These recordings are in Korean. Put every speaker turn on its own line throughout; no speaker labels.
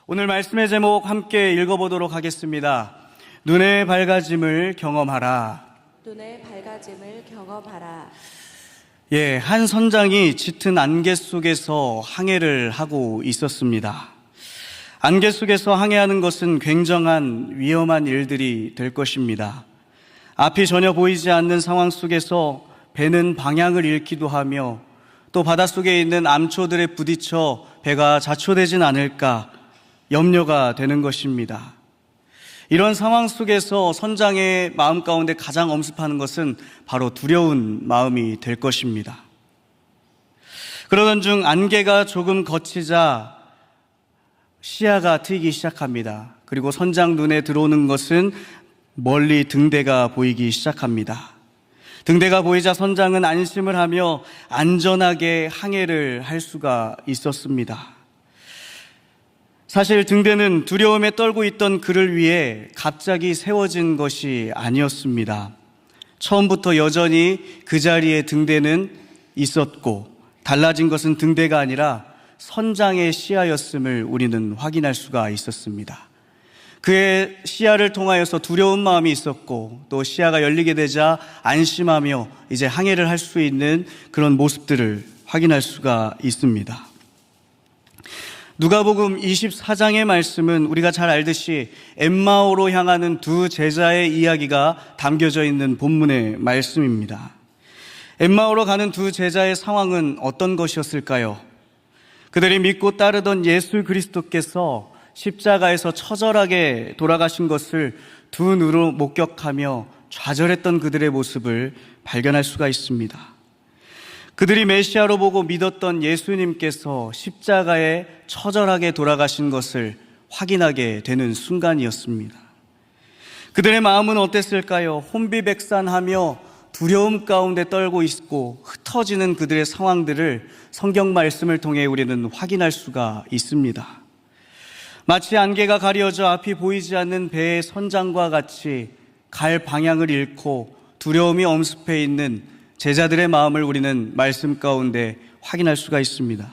오늘 말씀의 제목 함께 읽어보도록 하겠습니다. 눈의 밝아짐을 경험하라.
눈의 밝아짐을 경험하라.
한 선장이 짙은 안개 속에서 항해를 하고 있었습니다. 안개 속에서 항해하는 것은 굉장한 위험한 일들이 될 것입니다. 앞이 전혀 보이지 않는 상황 속에서 배는 방향을 잃기도 하며 또 바닷속에 있는 암초들에 부딪혀 배가 자초되진 않을까 염려가 되는 것입니다. 이런 상황 속에서 선장의 마음 가운데 가장 엄습하는 것은 바로 두려운 마음이 될 것입니다. 그러던 중 안개가 조금 걷히자 시야가 트이기 시작합니다. 그리고 선장 눈에 들어오는 것은 멀리 등대가 보이기 시작합니다. 등대가 보이자 선장은 안심을 하며 안전하게 항해를 할 수가 있었습니다. 사실 등대는 두려움에 떨고 있던 그를 위해 갑자기 세워진 것이 아니었습니다. 처음부터 여전히 그 자리에 등대는 있었고 달라진 것은 등대가 아니라 선장의 시야였음을 우리는 확인할 수가 있었습니다. 그의 시야를 통하여서 두려운 마음이 있었고 또 시야가 열리게 되자 안심하며 이제 항해를 할 수 있는 그런 모습들을 확인할 수가 있습니다. 누가복음 24장의 말씀은 우리가 잘 알듯이 엠마오로 향하는 두 제자의 이야기가 담겨져 있는 본문의 말씀입니다. 엠마오로 가는 두 제자의 상황은 어떤 것이었을까요? 그들이 믿고 따르던 예수 그리스도께서 십자가에서 처절하게 돌아가신 것을 두 눈으로 목격하며 좌절했던 그들의 모습을 발견할 수가 있습니다. 그들이 메시아로 보고 믿었던 예수님께서 십자가에 처절하게 돌아가신 것을 확인하게 되는 순간이었습니다. 그들의 마음은 어땠을까요? 혼비백산하며 두려움 가운데 떨고 있고 흩어지는 그들의 상황들을 성경 말씀을 통해 우리는 확인할 수가 있습니다. 마치 안개가 가려져 앞이 보이지 않는 배의 선장과 같이 갈 방향을 잃고 두려움이 엄습해 있는 제자들의 마음을 우리는 말씀 가운데 확인할 수가 있습니다.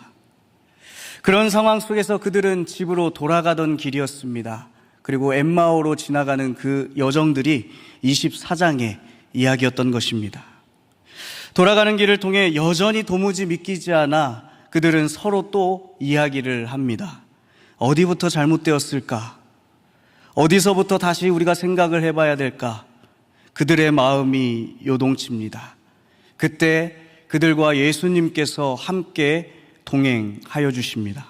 그런 상황 속에서 그들은 집으로 돌아가던 길이었습니다. 그리고 엠마오로 지나가는 그 여정들이 24장의 이야기였던 것입니다. 돌아가는 길을 통해 여전히 도무지 믿기지 않아 그들은 서로 또 이야기를 합니다. 어디부터 잘못되었을까? 어디서부터 다시 우리가 생각을 해봐야 될까? 그들의 마음이 요동칩니다. 그때 그들과 예수님께서 함께 동행하여 주십니다.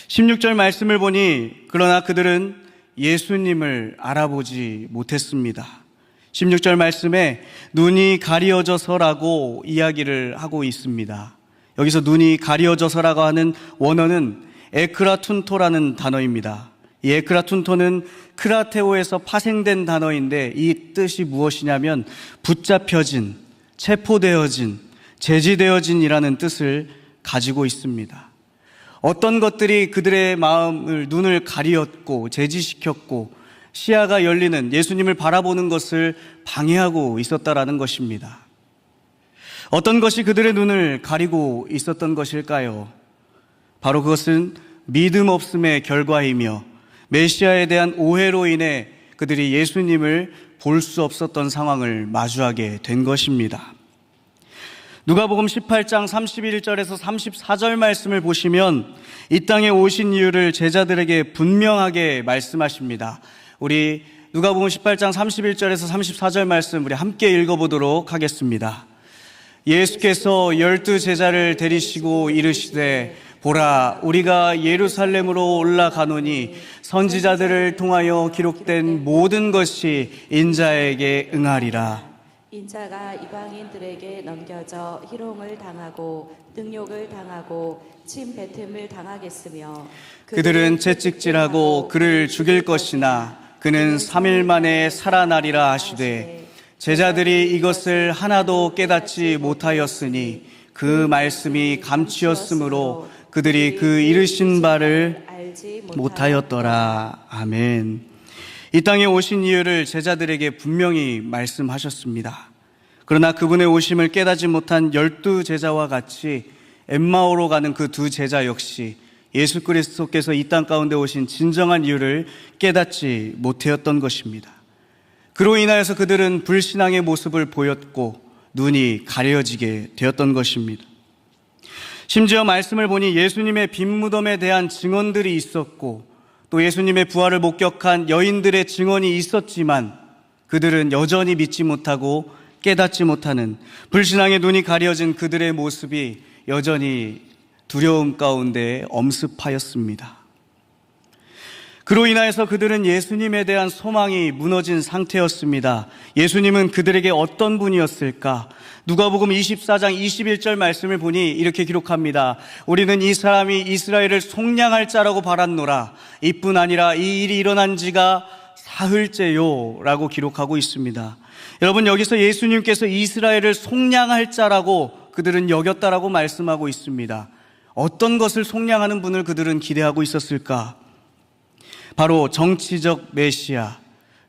16절 말씀을 보니 그러나 그들은 예수님을 알아보지 못했습니다. 16절 말씀에 눈이 가리어져서라고 이야기를 하고 있습니다. 여기서 눈이 가리어져서라고 하는 원어는 에크라툰토라는 단어입니다. 이 에크라툰토는 크라테오에서 파생된 단어인데 이 뜻이 무엇이냐면 붙잡혀진, 체포되어진, 제지되어진이라는 뜻을 가지고 있습니다. 어떤 것들이 그들의 마음을, 눈을 가리었고 제지시켰고 시야가 열리는 예수님을 바라보는 것을 방해하고 있었다라는 것입니다. 어떤 것이 그들의 눈을 가리고 있었던 것일까요? 바로 그것은 믿음 없음의 결과이며 메시아에 대한 오해로 인해 그들이 예수님을 볼 수 없었던 상황을 마주하게 된 것입니다. 누가복음 18장 31절에서 34절 말씀을 보시면 이 땅에 오신 이유를 제자들에게 분명하게 말씀하십니다. 우리 누가복음 18장 31절에서 34절 말씀 우리 함께 읽어보도록 하겠습니다. 예수께서 12 제자를 데리시고 이르시되 보라, 우리가 예루살렘으로 올라가노니 선지자들을 통하여 기록된 모든 것이 인자에게 응하리라.
인자가 이방인들에게 넘겨져 희롱을 당하고 능욕을 당하고 침 뱉음을 당하겠으며
그들은 채찍질하고 그를 죽일 것이나 그는 3일 만에 살아나리라 하시되 제자들이 이것을 하나도 깨닫지 못하였으니 그 말씀이 감추었으므로 그들이 그 이르신 바를
알지
못하였더라. 아멘. 이 땅에 오신 이유를 제자들에게 분명히 말씀하셨습니다. 그러나 그분의 오심을 깨닫지 못한 12 제자와 같이 엠마오로 가는 그 두 제자 역시 예수 그리스도께서 이 땅 가운데 오신 진정한 이유를 깨닫지 못하였던 것입니다. 그로 인하여서 그들은 불신앙의 모습을 보였고 눈이 가려지게 되었던 것입니다. 심지어 말씀을 보니 예수님의 빈 무덤에 대한 증언들이 있었고 또 예수님의 부활을 목격한 여인들의 증언이 있었지만 그들은 여전히 믿지 못하고 깨닫지 못하는 불신앙의 눈이 가려진 그들의 모습이 여전히 두려움 가운데 엄습하였습니다. 그로 인하여서 그들은 예수님에 대한 소망이 무너진 상태였습니다. 예수님은 그들에게 어떤 분이었을까? 누가복음 24장 21절 말씀을 보니 이렇게 기록합니다. 우리는 이 사람이 이스라엘을 속량할 자라고 바랐노라. 이뿐 아니라 이 일이 일어난 지가 사흘째요 라고 기록하고 있습니다. 여러분, 여기서 예수님께서 이스라엘을 속량할 자라고 그들은 여겼다라고 말씀하고 있습니다. 어떤 것을 속량하는 분을 그들은 기대하고 있었을까? 바로 정치적 메시아,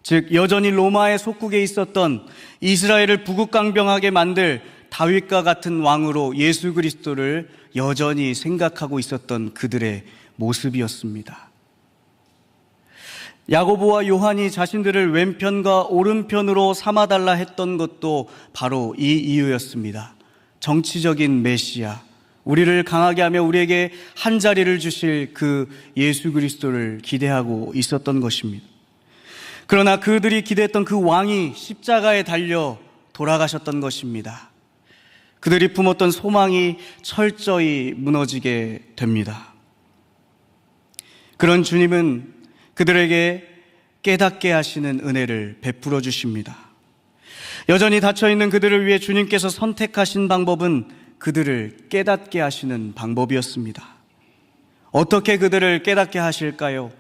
즉 여전히 로마의 속국에 있었던 이스라엘을 부국강병하게 만들 다윗과 같은 왕으로 예수 그리스도를 여전히 생각하고 있었던 그들의 모습이었습니다. 야고보와 요한이 자신들을 왼편과 오른편으로 삼아달라 했던 것도 바로 이 이유였습니다. 정치적인 메시아, 우리를 강하게 하며 우리에게 한 자리를 주실 그 예수 그리스도를 기대하고 있었던 것입니다. 그러나 그들이 기대했던 그 왕이 십자가에 달려 돌아가셨던 것입니다. 그들이 품었던 소망이 철저히 무너지게 됩니다. 그런 주님은 그들에게 깨닫게 하시는 은혜를 베풀어 주십니다. 여전히 닫혀있는 그들을 위해 주님께서 선택하신 방법은 그들을 깨닫게 하시는 방법이었습니다. 어떻게 그들을 깨닫게 하실까요?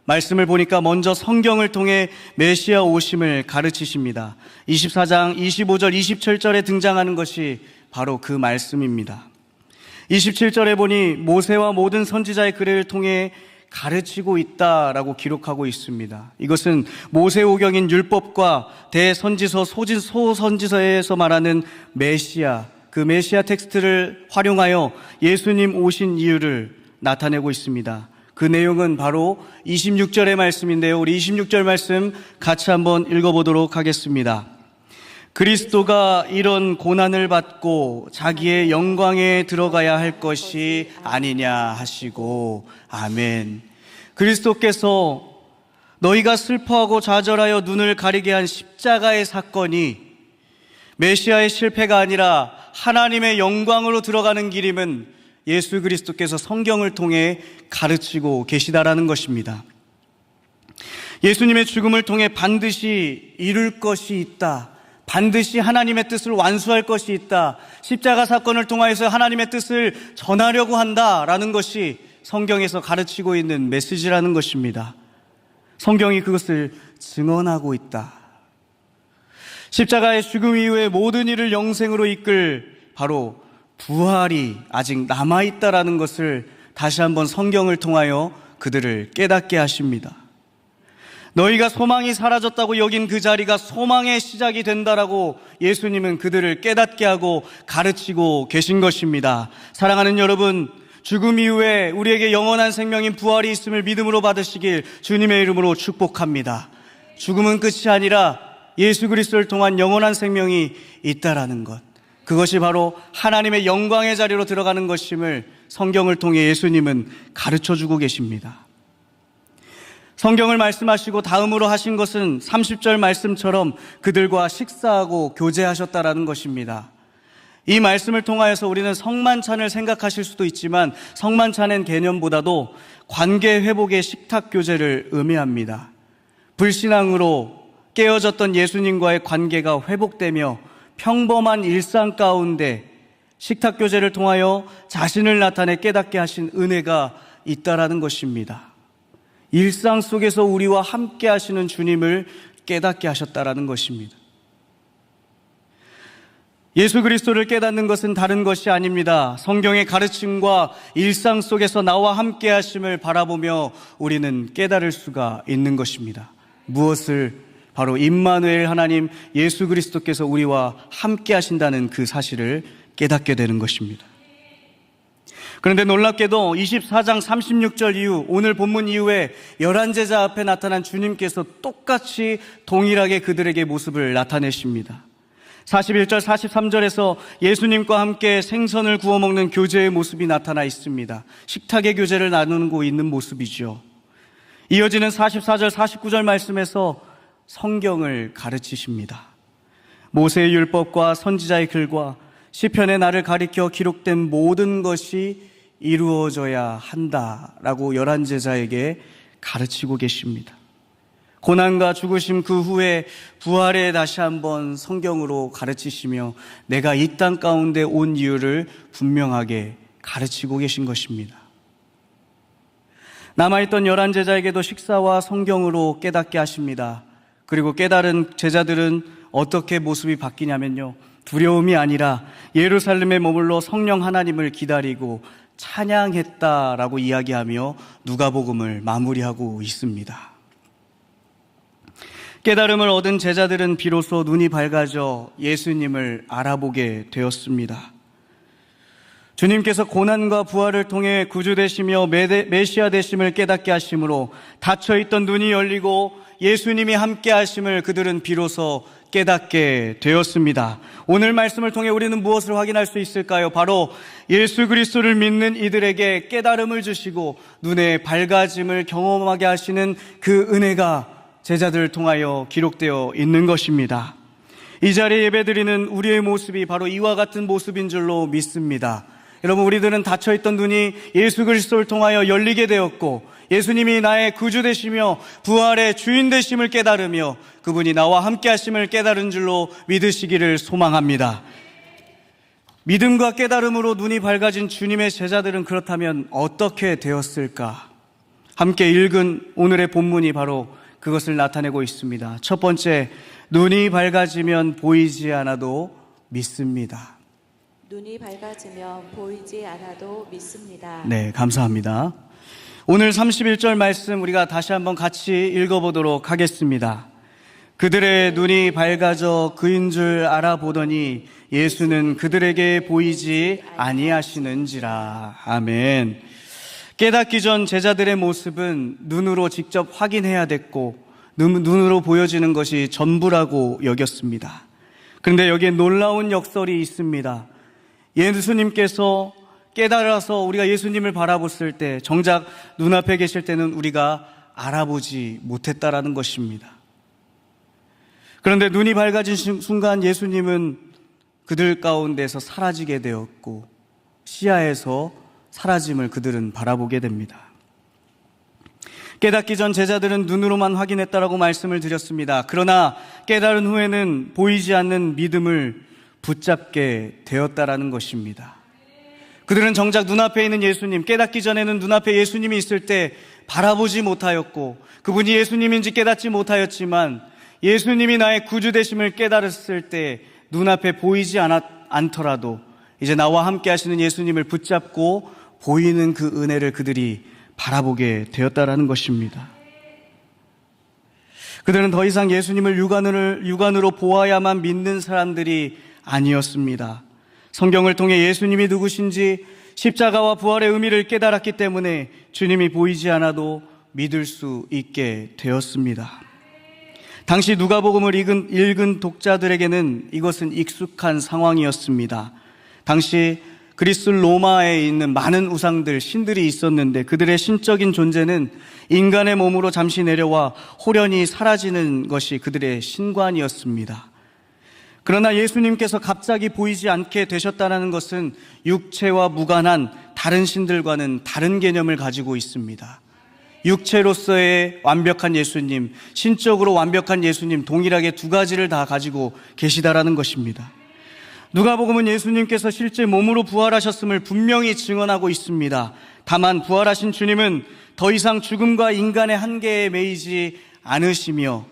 말씀을 보니까 먼저 성경을 통해 메시아 오심을 가르치십니다. 24장 25절 27절에 등장하는 것이 바로 그 말씀입니다. 27절에 보니 모세와 모든 선지자의 글을 통해 가르치고 있다라고 기록하고 있습니다. 이것은 모세오경인 율법과 대선지서 소선지서에서 말하는 메시아, 그 메시아 텍스트를 활용하여 예수님 오신 이유를 나타내고 있습니다. 그 내용은 바로 26절의 말씀인데요. 우리 26절 말씀 같이 한번 읽어보도록 하겠습니다. 그리스도가 이런 고난을 받고 자기의 영광에 들어가야 할 것이 아니냐 하시고, 아멘. 그리스도께서 너희가 슬퍼하고 좌절하여 눈을 가리게 한 십자가의 사건이 메시아의 실패가 아니라 하나님의 영광으로 들어가는 길임은 예수 그리스도께서 성경을 통해 가르치고 계시다라는 것입니다. 예수님의 죽음을 통해 반드시 이룰 것이 있다. 반드시 하나님의 뜻을 완수할 것이 있다. 십자가 사건을 통하여서 하나님의 뜻을 전하려고 한다라는 것이 성경에서 가르치고 있는 메시지라는 것입니다. 성경이 그것을 증언하고 있다. 십자가의 죽음 이후에 모든 일을 영생으로 이끌 바로 부활이 아직 남아있다라는 것을 다시 한번 성경을 통하여 그들을 깨닫게 하십니다. 너희가 소망이 사라졌다고 여긴 그 자리가 소망의 시작이 된다라고 예수님은 그들을 깨닫게 하고 가르치고 계신 것입니다. 사랑하는 여러분, 죽음 이후에 우리에게 영원한 생명인 부활이 있음을 믿음으로 받으시길 주님의 이름으로 축복합니다. 죽음은 끝이 아니라 예수 그리스도를 통한 영원한 생명이 있다라는 것, 그것이 바로 하나님의 영광의 자리로 들어가는 것임을 성경을 통해 예수님은 가르쳐주고 계십니다. 성경을 말씀하시고 다음으로 하신 것은 30절 말씀처럼 그들과 식사하고 교제하셨다라는 것입니다. 이 말씀을 통하여서 우리는 성만찬을 생각하실 수도 있지만 성만찬의 개념보다도 관계 회복의 식탁 교제를 의미합니다. 불신앙으로 깨어졌던 예수님과의 관계가 회복되며 평범한 일상 가운데 식탁 교제를 통하여 자신을 나타내 깨닫게 하신 은혜가 있다라는 것입니다. 일상 속에서 우리와 함께 하시는 주님을 깨닫게 하셨다라는 것입니다. 예수 그리스도를 깨닫는 것은 다른 것이 아닙니다. 성경의 가르침과 일상 속에서 나와 함께 하심을 바라보며 우리는 깨달을 수가 있는 것입니다. 무엇을? 바로 임마누엘 하나님 예수 그리스도께서 우리와 함께 하신다는 그 사실을 깨닫게 되는 것입니다. 그런데 놀랍게도 24장 36절 이후, 오늘 본문 이후에 11제자 앞에 나타난 주님께서 똑같이 동일하게 그들에게 모습을 나타내십니다. 41절 43절에서 예수님과 함께 생선을 구워 먹는 교제의 모습이 나타나 있습니다. 식탁의 교제를 나누고 있는 모습이죠. 이어지는 44절 49절 말씀에서 성경을 가르치십니다. 모세의 율법과 선지자의 글과 시편의 나를 가리켜 기록된 모든 것이 이루어져야 한다라고 11제자에게 가르치고 계십니다. 고난과 죽으심 그 후에 부활에 다시 한번 성경으로 가르치시며 내가 이 땅 가운데 온 이유를 분명하게 가르치고 계신 것입니다. 남아있던 11제자에게도 식사와 성경으로 깨닫게 하십니다. 그리고 깨달은 제자들은 어떻게 모습이 바뀌냐면요, 두려움이 아니라 예루살렘에 머물러 성령 하나님을 기다리고 찬양했다라고 이야기하며 누가복음을 마무리하고 있습니다. 깨달음을 얻은 제자들은 비로소 눈이 밝아져 예수님을 알아보게 되었습니다. 주님께서 고난과 부활을 통해 구주 되시며 메시아 되심을 깨닫게 하심으로 닫혀있던 눈이 열리고 예수님이 함께 하심을 그들은 비로소 깨닫게 되었습니다. 오늘 말씀을 통해 우리는 무엇을 확인할 수 있을까요? 바로 예수 그리스도를 믿는 이들에게 깨달음을 주시고 눈의 밝아짐을 경험하게 하시는 그 은혜가 제자들을 통하여 기록되어 있는 것입니다. 이 자리에 예배드리는 우리의 모습이 바로 이와 같은 모습인 줄로 믿습니다. 여러분, 우리들은 닫혀있던 눈이 예수 그리스도를 통하여 열리게 되었고 예수님이 나의 구주 되시며 부활의 주인 되심을 깨달으며 그분이 나와 함께 하심을 깨달은 줄로 믿으시기를 소망합니다. 믿음과 깨달음으로 눈이 밝아진 주님의 제자들은 그렇다면 어떻게 되었을까? 함께 읽은 오늘의 본문이 바로 그것을 나타내고 있습니다. 첫 번째, 눈이 밝아지면 보이지 않아도 믿습니다.
눈이 밝아지면 보이지 않아도 믿습니다.
네, 감사합니다. 오늘 31절 말씀 우리가 다시 한번 같이 읽어보도록 하겠습니다. 그들의 눈이 밝아져 그인 줄 알아보더니 예수는 그들에게 보이지 아니하시는지라. 아멘. 깨닫기 전 제자들의 모습은 눈으로 직접 확인해야 됐고 눈으로 보여지는 것이 전부라고 여겼습니다. 그런데 여기에 놀라운 역설이 있습니다. 예수님께서 깨달아서 우리가 예수님을 바라봤을 때 정작 눈앞에 계실 때는 우리가 알아보지 못했다라는 것입니다. 그런데 눈이 밝아진 순간 예수님은 그들 가운데서 사라지게 되었고 시야에서 사라짐을 그들은 바라보게 됩니다. 깨닫기 전 제자들은 눈으로만 확인했다라고 말씀을 드렸습니다. 그러나 깨달은 후에는 보이지 않는 믿음을 붙잡게 되었다라는 것입니다. 그들은 정작 눈앞에 있는 예수님, 깨닫기 전에는 눈앞에 예수님이 있을 때 바라보지 못하였고 그분이 예수님인지 깨닫지 못하였지만 예수님이 나의 구주 되심을 깨달았을 때 눈앞에 보이지 않더라도 이제 나와 함께 하시는 예수님을 붙잡고 보이는 그 은혜를 그들이 바라보게 되었다라는 것입니다. 그들은 더 이상 예수님을 육안으로 보아야만 믿는 사람들이 아니었습니다. 성경을 통해 예수님이 누구신지 십자가와 부활의 의미를 깨달았기 때문에 주님이 보이지 않아도 믿을 수 있게 되었습니다. 당시 누가복음을 읽은 독자들에게는 이것은 익숙한 상황이었습니다. 당시 그리스 로마에 있는 많은 우상들, 신들이 있었는데 그들의 신적인 존재는 인간의 몸으로 잠시 내려와 홀연히 사라지는 것이 그들의 신관이었습니다. 그러나 예수님께서 갑자기 보이지 않게 되셨다는 것은 육체와 무관한 다른 신들과는 다른 개념을 가지고 있습니다. 육체로서의 완벽한 예수님, 신적으로 완벽한 예수님, 동일하게 두 가지를 다 가지고 계시다라는 것입니다. 누가복음은 예수님께서 실제 몸으로 부활하셨음을 분명히 증언하고 있습니다. 다만 부활하신 주님은 더 이상 죽음과 인간의 한계에 매이지 않으시며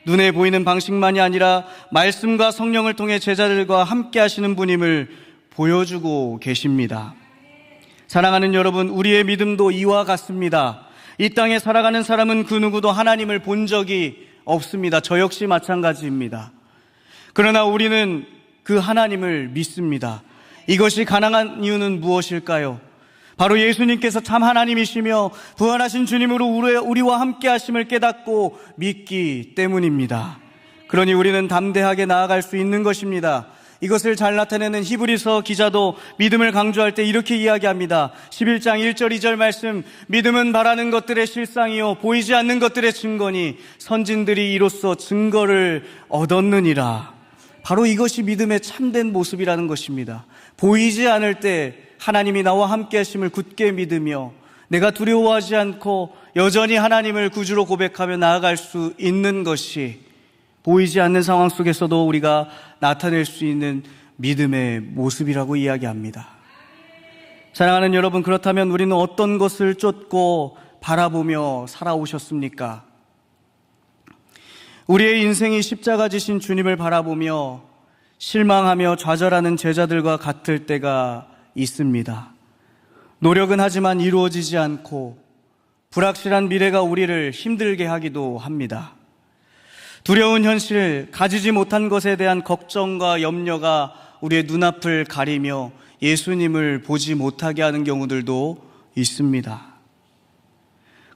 눈에 보이는 방식만이 아니라 말씀과 성령을 통해 제자들과 함께 하시는 분임을 보여주고 계십니다. 사랑하는 여러분, 우리의 믿음도 이와 같습니다. 이 땅에 살아가는 사람은 그 누구도 하나님을 본 적이 없습니다. 저 역시 마찬가지입니다. 그러나 우리는 그 하나님을 믿습니다. 이것이 가능한 이유는 무엇일까요? 바로 예수님께서 참 하나님이시며 부활하신 주님으로 우리와 함께 하심을 깨닫고 믿기 때문입니다. 그러니 우리는 담대하게 나아갈 수 있는 것입니다. 이것을 잘 나타내는 히브리서 기자도 믿음을 강조할 때 이렇게 이야기합니다. 11장 1절 2절 말씀, 믿음은 바라는 것들의 실상이요 보이지 않는 것들의 증거니 선진들이 이로써 증거를 얻었느니라. 바로 이것이 믿음의 참된 모습이라는 것입니다. 보이지 않을 때 하나님이 나와 함께 하심을 굳게 믿으며 내가 두려워하지 않고 여전히 하나님을 구주로 고백하며 나아갈 수 있는 것이 보이지 않는 상황 속에서도 우리가 나타낼 수 있는 믿음의 모습이라고 이야기합니다. 사랑하는 여러분, 그렇다면 우리는 어떤 것을 쫓고 바라보며 살아오셨습니까? 우리의 인생이 십자가 지신 주님을 바라보며 실망하며 좌절하는 제자들과 같을 때가 있습니다. 노력은 하지만 이루어지지 않고 불확실한 미래가 우리를 힘들게 하기도 합니다. 두려운 현실, 가지지 못한 것에 대한 걱정과 염려가 우리의 눈앞을 가리며 예수님을 보지 못하게 하는 경우들도 있습니다.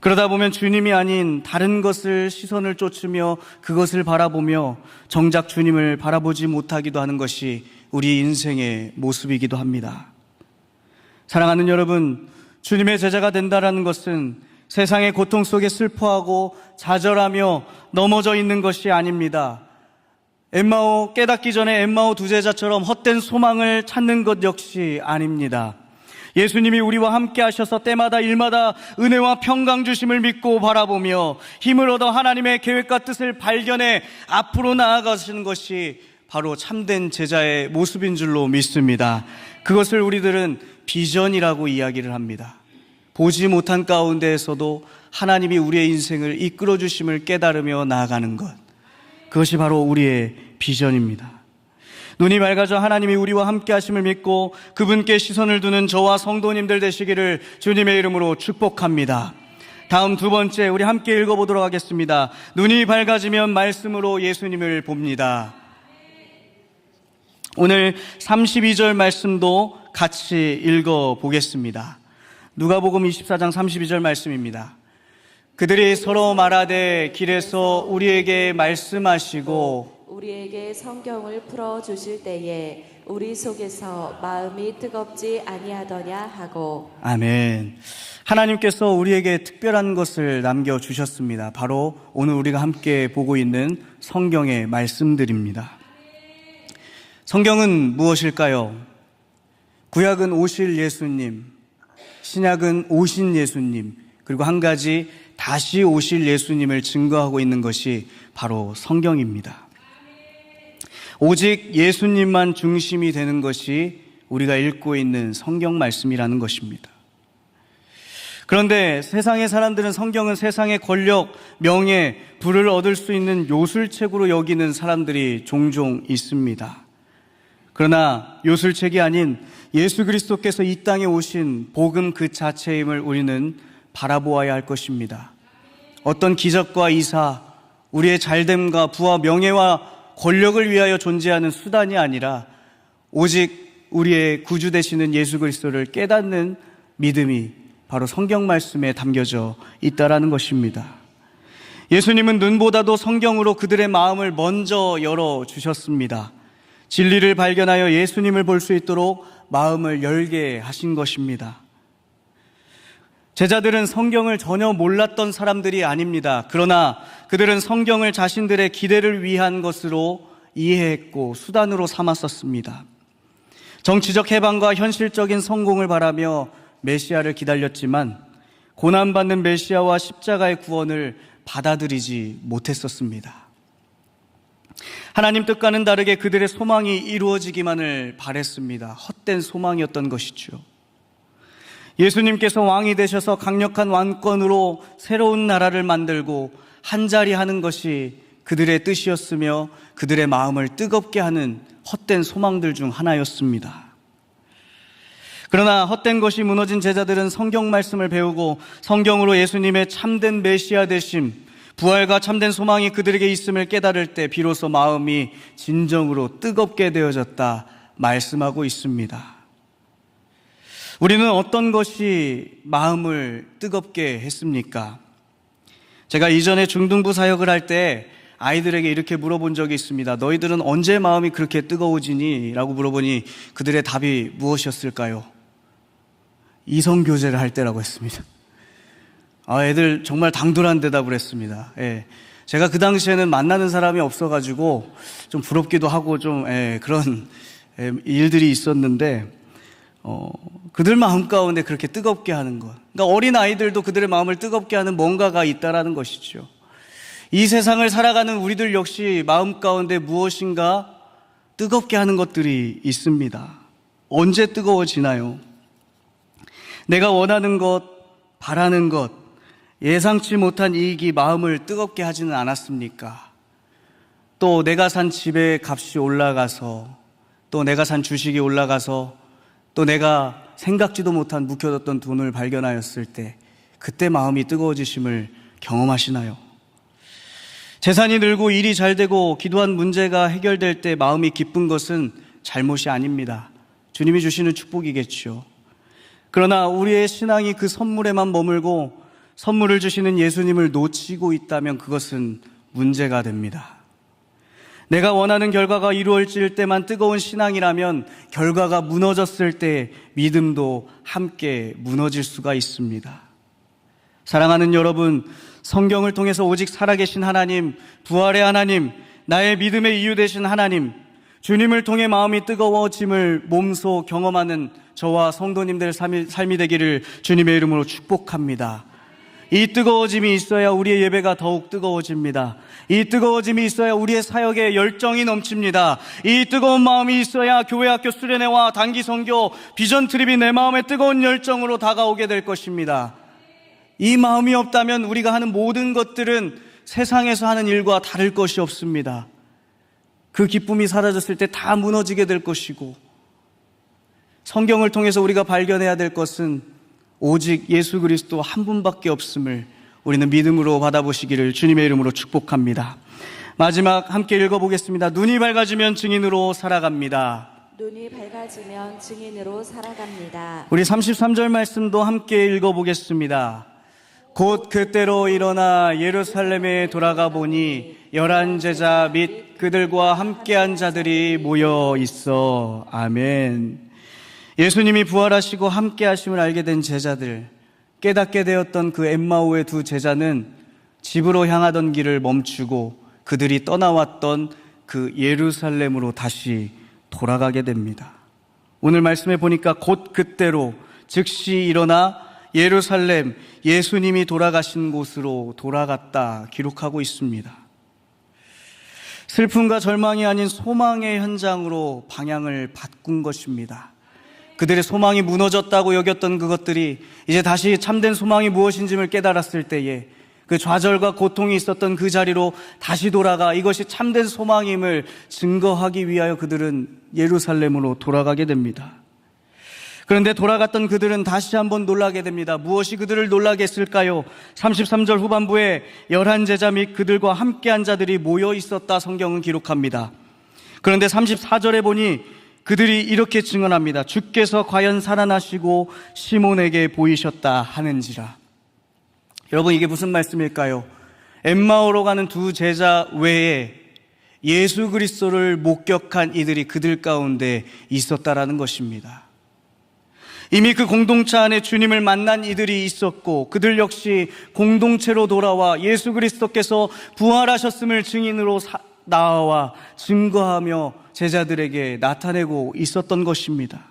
그러다 보면 주님이 아닌 다른 것을 시선을 쫓으며 그것을 바라보며 정작 주님을 바라보지 못하기도 하는 것이 우리 인생의 모습이기도 합니다. 사랑하는 여러분, 주님의 제자가 된다는 것은 세상의 고통 속에 슬퍼하고 좌절하며 넘어져 있는 것이 아닙니다. 깨닫기 전에 엠마오 두 제자처럼 헛된 소망을 찾는 것 역시 아닙니다. 예수님이 우리와 함께 하셔서 때마다 일마다 은혜와 평강 주심을 믿고 바라보며 힘을 얻어 하나님의 계획과 뜻을 발견해 앞으로 나아가시는 것이 바로 참된 제자의 모습인 줄로 믿습니다. 그것을 우리들은 비전이라고 이야기를 합니다. 보지 못한 가운데에서도 하나님이 우리의 인생을 이끌어 주심을 깨달으며 나아가는 것, 그것이 바로 우리의 비전입니다. 눈이 맑아져 하나님이 우리와 함께 하심을 믿고 그분께 시선을 두는 저와 성도님들 되시기를 주님의 이름으로 축복합니다. 다음 두 번째, 우리 함께 읽어보도록 하겠습니다. 눈이 밝아지면 말씀으로 예수님을 봅니다. 오늘 32절 말씀도 같이 읽어보겠습니다. 누가복음 24장 32절 말씀입니다. 그들이 서로 말하되 길에서 우리에게 말씀하시고
우리에게 성경을 풀어 주실 때에 우리 속에서 마음이 뜨겁지 아니하더냐 하고.
아멘. 하나님께서 우리에게 특별한 것을 남겨주셨습니다. 바로 오늘 우리가 함께 보고 있는 성경의 말씀들입니다. 성경은 무엇일까요? 구약은 오실 예수님, 신약은 오신 예수님, 그리고 한 가지 다시 오실 예수님을 증거하고 있는 것이 바로 성경입니다. 오직 예수님만 중심이 되는 것이 우리가 읽고 있는 성경 말씀이라는 것입니다. 그런데 세상의 사람들은 성경은 세상의 권력, 명예, 부를 얻을 수 있는 요술책으로 여기는 사람들이 종종 있습니다. 그러나 요술책이 아닌 예수 그리스도께서 이 땅에 오신 복음 그 자체임을 우리는 바라보아야 할 것입니다. 어떤 기적과 이사, 우리의 잘됨과 부와 명예와 권력을 위하여 존재하는 수단이 아니라 오직 우리의 구주 되시는 예수 그리스도를 깨닫는 믿음이 바로 성경 말씀에 담겨져 있다라는 것입니다. 예수님은 눈보다도 성경으로 그들의 마음을 먼저 열어주셨습니다. 진리를 발견하여 예수님을 볼 수 있도록 마음을 열게 하신 것입니다. 제자들은 성경을 전혀 몰랐던 사람들이 아닙니다. 그러나 그들은 성경을 자신들의 기대를 위한 것으로 이해했고 수단으로 삼았었습니다. 정치적 해방과 현실적인 성공을 바라며 메시아를 기다렸지만 고난받는 메시아와 십자가의 구원을 받아들이지 못했었습니다. 하나님 뜻과는 다르게 그들의 소망이 이루어지기만을 바랬습니다. 헛된 소망이었던 것이죠. 예수님께서 왕이 되셔서 강력한 왕권으로 새로운 나라를 만들고 한자리 하는 것이 그들의 뜻이었으며 그들의 마음을 뜨겁게 하는 헛된 소망들 중 하나였습니다. 그러나 헛된 것이 무너진 제자들은 성경 말씀을 배우고 성경으로 예수님의 참된 메시아 되심, 부활과 참된 소망이 그들에게 있음을 깨달을 때 비로소 마음이 진정으로 뜨겁게 되어졌다 말씀하고 있습니다. 우리는 어떤 것이 마음을 뜨겁게 했습니까? 제가 이전에 중등부 사역을 할 때 아이들에게 이렇게 물어본 적이 있습니다. 너희들은 언제 마음이 그렇게 뜨거워지니? 라고 물어보니 그들의 답이 무엇이었을까요? 이성교제를 할 때라고 했습니다. 애들 정말 당돌한 대답을 했습니다. 예. 제가 그 당시에는 만나는 사람이 없어가지고 좀 부럽기도 하고 좀 그런 일들이 있었는데 그들 마음 가운데 그렇게 뜨겁게 하는 것. 그러니까 어린 아이들도 그들의 마음을 뜨겁게 하는 뭔가가 있다라는 것이죠. 이 세상을 살아가는 우리들 역시 마음 가운데 무엇인가 뜨겁게 하는 것들이 있습니다. 언제 뜨거워지나요? 내가 원하는 것, 바라는 것, 예상치 못한 이익이 마음을 뜨겁게 하지는 않았습니까? 또 내가 산 집의 값이 올라가서, 또 내가 산 주식이 올라가서, 또 내가 생각지도 못한 묵혀뒀던 돈을 발견하였을 때 그때 마음이 뜨거워지심을 경험하시나요? 재산이 늘고 일이 잘 되고 기도한 문제가 해결될 때 마음이 기쁜 것은 잘못이 아닙니다. 주님이 주시는 축복이겠죠. 그러나 우리의 신앙이 그 선물에만 머물고 선물을 주시는 예수님을 놓치고 있다면 그것은 문제가 됩니다. 내가 원하는 결과가 이루어질 때만 뜨거운 신앙이라면 결과가 무너졌을 때 믿음도 함께 무너질 수가 있습니다. 사랑하는 여러분, 성경을 통해서 오직 살아계신 하나님, 부활의 하나님, 나의 믿음의 이유 되신 하나님, 주님을 통해 마음이 뜨거워짐을 몸소 경험하는 저와 성도님들의 삶이 되기를 주님의 이름으로 축복합니다. 이 뜨거워짐이 있어야 우리의 예배가 더욱 뜨거워집니다. 이 뜨거워짐이 있어야 우리의 사역에 열정이 넘칩니다. 이 뜨거운 마음이 있어야 교회, 학교, 수련회와 단기 선교, 비전 트립이 내 마음에 뜨거운 열정으로 다가오게 될 것입니다. 이 마음이 없다면 우리가 하는 모든 것들은 세상에서 하는 일과 다를 것이 없습니다. 그 기쁨이 사라졌을 때 다 무너지게 될 것이고, 성경을 통해서 우리가 발견해야 될 것은 오직 예수 그리스도 한 분밖에 없음을 우리는 믿음으로 받아보시기를 주님의 이름으로 축복합니다. 마지막 함께 읽어보겠습니다. 눈이 밝아지면 증인으로 살아갑니다.
눈이 밝아지면 증인으로 살아갑니다.
우리 33절 말씀도 함께 읽어보겠습니다. 곧 그때로 일어나 예루살렘에 돌아가 보니 11 제자 및 그들과 함께한 자들이 모여 있어. 아멘. 예수님이 부활하시고 함께하심을 알게 된 제자들, 깨닫게 되었던 그 엠마오의 두 제자는 집으로 향하던 길을 멈추고 그들이 떠나왔던 그 예루살렘으로 다시 돌아가게 됩니다. 오늘 말씀에 보니까 곧 그때로 즉시 일어나 예루살렘, 예수님이 돌아가신 곳으로 돌아갔다 기록하고 있습니다. 슬픔과 절망이 아닌 소망의 현장으로 방향을 바꾼 것입니다. 그들의 소망이 무너졌다고 여겼던 그것들이 이제 다시 참된 소망이 무엇인지를 깨달았을 때에 그 좌절과 고통이 있었던 그 자리로 다시 돌아가 이것이 참된 소망임을 증거하기 위하여 그들은 예루살렘으로 돌아가게 됩니다. 그런데 돌아갔던 그들은 다시 한번 놀라게 됩니다. 무엇이 그들을 놀라게 했을까요? 33절 후반부에 11 제자 및 그들과 함께한 자들이 모여 있었다 성경은 기록합니다. 그런데 34절에 보니 그들이 이렇게 증언합니다. 주께서 과연 살아나시고 시몬에게 보이셨다 하는지라. 여러분, 이게 무슨 말씀일까요? 엠마오로 가는 두 제자 외에 예수 그리스도를 목격한 이들이 그들 가운데 있었다라는 것입니다. 이미 그 공동체 안에 주님을 만난 이들이 있었고 그들 역시 공동체로 돌아와 예수 그리스도께서 부활하셨음을 증인으로 나와 증거하며 제자들에게 나타내고 있었던 것입니다.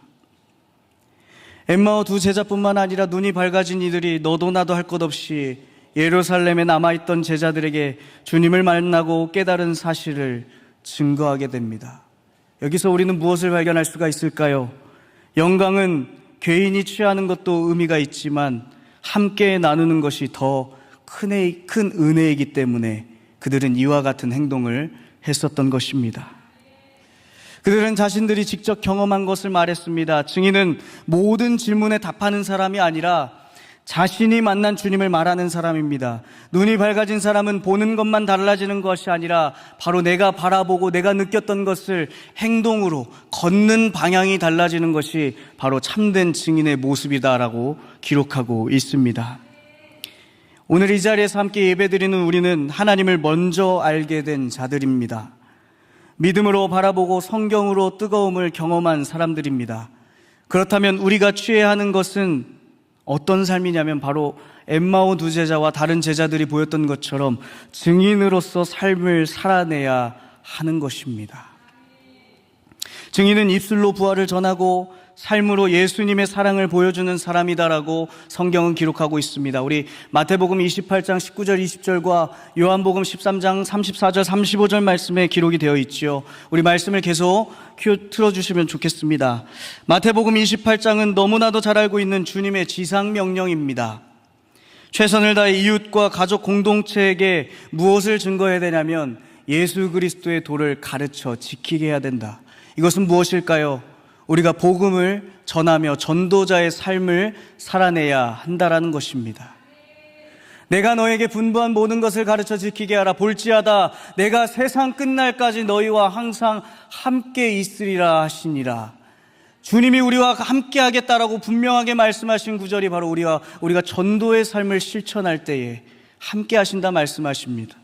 엠마오 두 제자뿐만 아니라 눈이 밝아진 이들이 너도 나도 할 것 없이 예루살렘에 남아있던 제자들에게 주님을 만나고 깨달은 사실을 증거하게 됩니다. 여기서 우리는 무엇을 발견할 수가 있을까요? 영광은 개인이 취하는 것도 의미가 있지만 함께 나누는 것이 더 큰 은혜이기 때문에 그들은 이와 같은 행동을 했었던 것입니다. 그들은 자신들이 직접 경험한 것을 말했습니다. 증인은 모든 질문에 답하는 사람이 아니라 자신이 만난 주님을 말하는 사람입니다. 눈이 밝아진 사람은 보는 것만 달라지는 것이 아니라 바로 내가 바라보고 내가 느꼈던 것을 행동으로 걷는 방향이 달라지는 것이 바로 참된 증인의 모습이다라고 기록하고 있습니다. 오늘 이 자리에서 함께 예배드리는 우리는 하나님을 먼저 알게 된 자들입니다. 믿음으로 바라보고 성경으로 뜨거움을 경험한 사람들입니다. 그렇다면 우리가 취해야 하는 것은 어떤 삶이냐면 바로 엠마오 두 제자와 다른 제자들이 보였던 것처럼 증인으로서 삶을 살아내야 하는 것입니다. 증인은 입술로 부활을 전하고 삶으로 예수님의 사랑을 보여주는 사람이다라고 성경은 기록하고 있습니다. 우리 마태복음 28장 19절 20절과 요한복음 13장 34절 35절 말씀에 기록이 되어 있죠. 우리 말씀을 계속 틀어주시면 좋겠습니다. 마태복음 28장은 너무나도 잘 알고 있는 주님의 지상명령입니다. 최선을 다해 이웃과 가족 공동체에게 무엇을 증거해야 되냐면 예수 그리스도의 도를 가르쳐 지키게 해야 된다. 이것은 무엇일까요? 우리가 복음을 전하며 전도자의 삶을 살아내야 한다라는 것입니다. 내가 너에게 분부한 모든 것을 가르쳐 지키게 하라. 볼지어다 내가 세상 끝날까지 너희와 항상 함께 있으리라 하시니라. 주님이 우리와 함께 하겠다라고 분명하게 말씀하신 구절이 바로 우리가 전도의 삶을 실천할 때에 함께 하신다 말씀하십니다.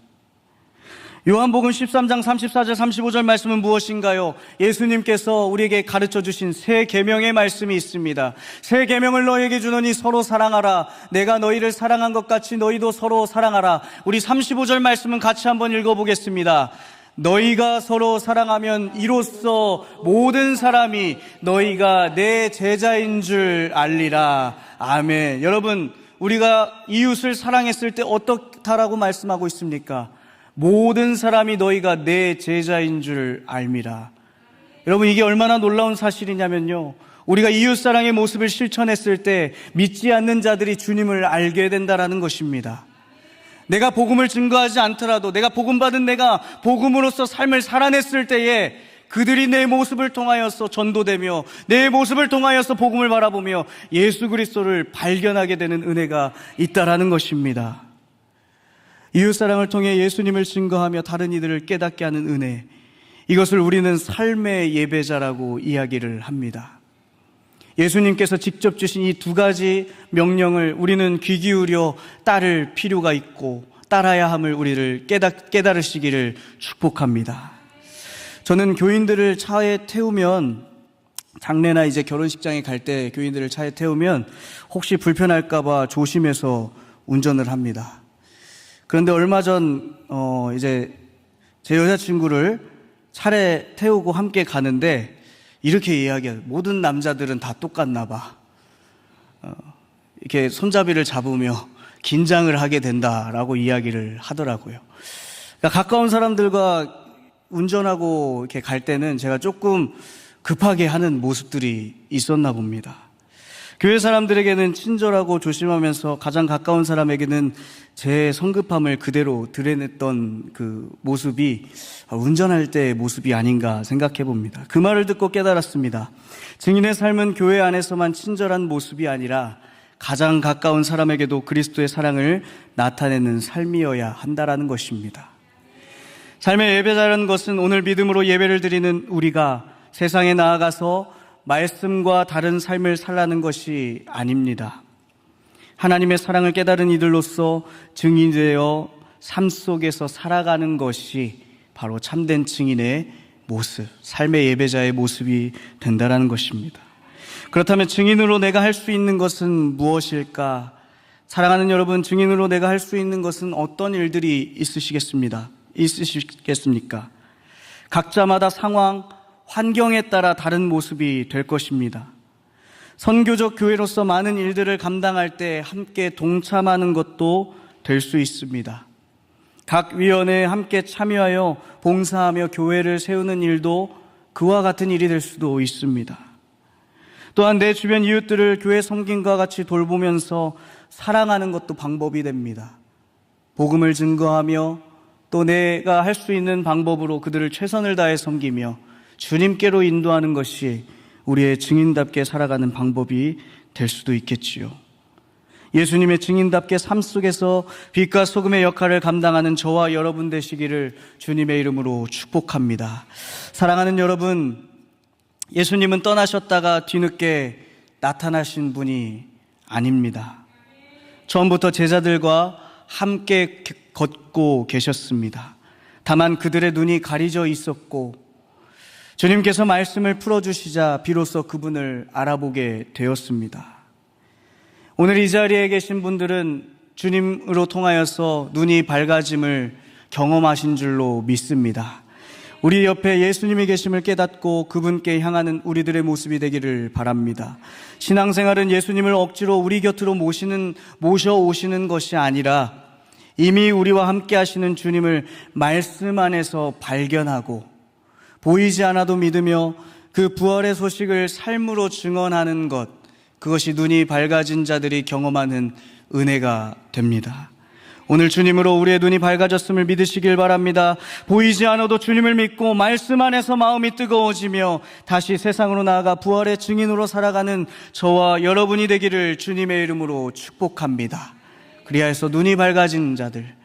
요한복음 13장 34절 35절 말씀은 무엇인가요? 예수님께서 우리에게 가르쳐 주신 새 계명의 말씀이 있습니다. 새 계명을 너희에게 주노니 서로 사랑하라. 내가 너희를 사랑한 것 같이 너희도 서로 사랑하라. 우리 35절 말씀은 같이 한번 읽어보겠습니다. 너희가 서로 사랑하면 이로써 모든 사람이 너희가 내 제자인 줄 알리라. 아멘. 여러분, 우리가 이웃을 사랑했을 때 어떻다라고 말씀하고 있습니까? 모든 사람이 너희가 내 제자인 줄 알미라. 여러분, 이게 얼마나 놀라운 사실이냐면요, 우리가 이웃사랑의 모습을 실천했을 때 믿지 않는 자들이 주님을 알게 된다라는 것입니다. 내가 복음을 증거하지 않더라도 내가 복음받은 내가 복음으로서 삶을 살아냈을 때에 그들이 내 모습을 통하여서 전도되며 내 모습을 통하여서 복음을 바라보며 예수 그리스도를 발견하게 되는 은혜가 있다라는 것입니다. 이웃사랑을 통해 예수님을 증거하며 다른 이들을 깨닫게 하는 은혜, 이것을 우리는 삶의 예배자라고 이야기를 합니다. 예수님께서 직접 주신 이 두 가지 명령을 우리는 귀 기울여 따를 필요가 있고 따라야 함을 우리를 깨달으시기를 축복합니다. 저는 교인들을 차에 태우면, 장례나 이제 결혼식장에 갈 때 교인들을 차에 태우면 혹시 불편할까봐 조심해서 운전을 합니다. 그런데 얼마 전 이제 제 여자친구를 차례 태우고 함께 가는데 이렇게 이야기해요. 모든 남자들은 다 똑같나 봐. 이렇게 손잡이를 잡으며 긴장을 하게 된다라고 이야기를 하더라고요. 그러니까 가까운 사람들과 운전하고 이렇게 갈 때는 제가 조금 급하게 하는 모습들이 있었나 봅니다. 교회 사람들에게는 친절하고 조심하면서 가장 가까운 사람에게는 제 성급함을 그대로 드러냈던 그 모습이 운전할 때의 모습이 아닌가 생각해 봅니다. 그 말을 듣고 깨달았습니다. 증인의 삶은 교회 안에서만 친절한 모습이 아니라 가장 가까운 사람에게도 그리스도의 사랑을 나타내는 삶이어야 한다라는 것입니다. 삶의 예배자라는 것은 오늘 믿음으로 예배를 드리는 우리가 세상에 나아가서 말씀과 다른 삶을 살라는 것이 아닙니다. 하나님의 사랑을 깨달은 이들로서 증인이 되어 삶 속에서 살아가는 것이 바로 참된 증인의 모습, 삶의 예배자의 모습이 된다는 것입니다. 그렇다면 증인으로 내가 할 수 있는 것은 무엇일까? 사랑하는 여러분, 증인으로 내가 할 수 있는 것은 어떤 일들이 있으시겠습니까? 각자마다 상황, 환경에 따라 다른 모습이 될 것입니다. 선교적 교회로서 많은 일들을 감당할 때 함께 동참하는 것도 될 수 있습니다. 각 위원회에 함께 참여하여 봉사하며 교회를 세우는 일도 그와 같은 일이 될 수도 있습니다. 또한 내 주변 이웃들을 교회 섬김과 같이 돌보면서 사랑하는 것도 방법이 됩니다. 복음을 증거하며 또 내가 할 수 있는 방법으로 그들을 최선을 다해 섬기며 주님께로 인도하는 것이 우리의 증인답게 살아가는 방법이 될 수도 있겠지요. 예수님의 증인답게 삶 속에서 빛과 소금의 역할을 감당하는 저와 여러분 되시기를 주님의 이름으로 축복합니다. 사랑하는 여러분, 예수님은 떠나셨다가 뒤늦게 나타나신 분이 아닙니다. 처음부터 제자들과 함께 걷고 계셨습니다. 다만 그들의 눈이 가려져 있었고 주님께서 말씀을 풀어주시자 비로소 그분을 알아보게 되었습니다. 오늘 이 자리에 계신 분들은 주님으로 통하여서 눈이 밝아짐을 경험하신 줄로 믿습니다. 우리 옆에 예수님이 계심을 깨닫고 그분께 향하는 우리들의 모습이 되기를 바랍니다. 신앙생활은 예수님을 억지로 우리 곁으로 모셔오시는 것이 아니라 이미 우리와 함께 하시는 주님을 말씀 안에서 발견하고 보이지 않아도 믿으며 그 부활의 소식을 삶으로 증언하는 것, 그것이 눈이 밝아진 자들이 경험하는 은혜가 됩니다. 오늘 주님으로 우리의 눈이 밝아졌음을 믿으시길 바랍니다. 보이지 않아도 주님을 믿고 말씀 안에서 마음이 뜨거워지며 다시 세상으로 나아가 부활의 증인으로 살아가는 저와 여러분이 되기를 주님의 이름으로 축복합니다. 그리하여서 눈이 밝아진 자들,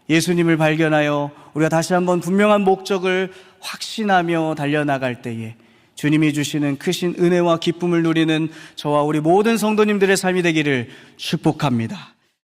예수님을 발견하여 우리가 다시 한번 분명한 목적을 확신하며 달려나갈 때에 주님이 주시는 크신 은혜와 기쁨을 누리는 저와 우리 모든 성도님들의 삶이 되기를 축복합니다.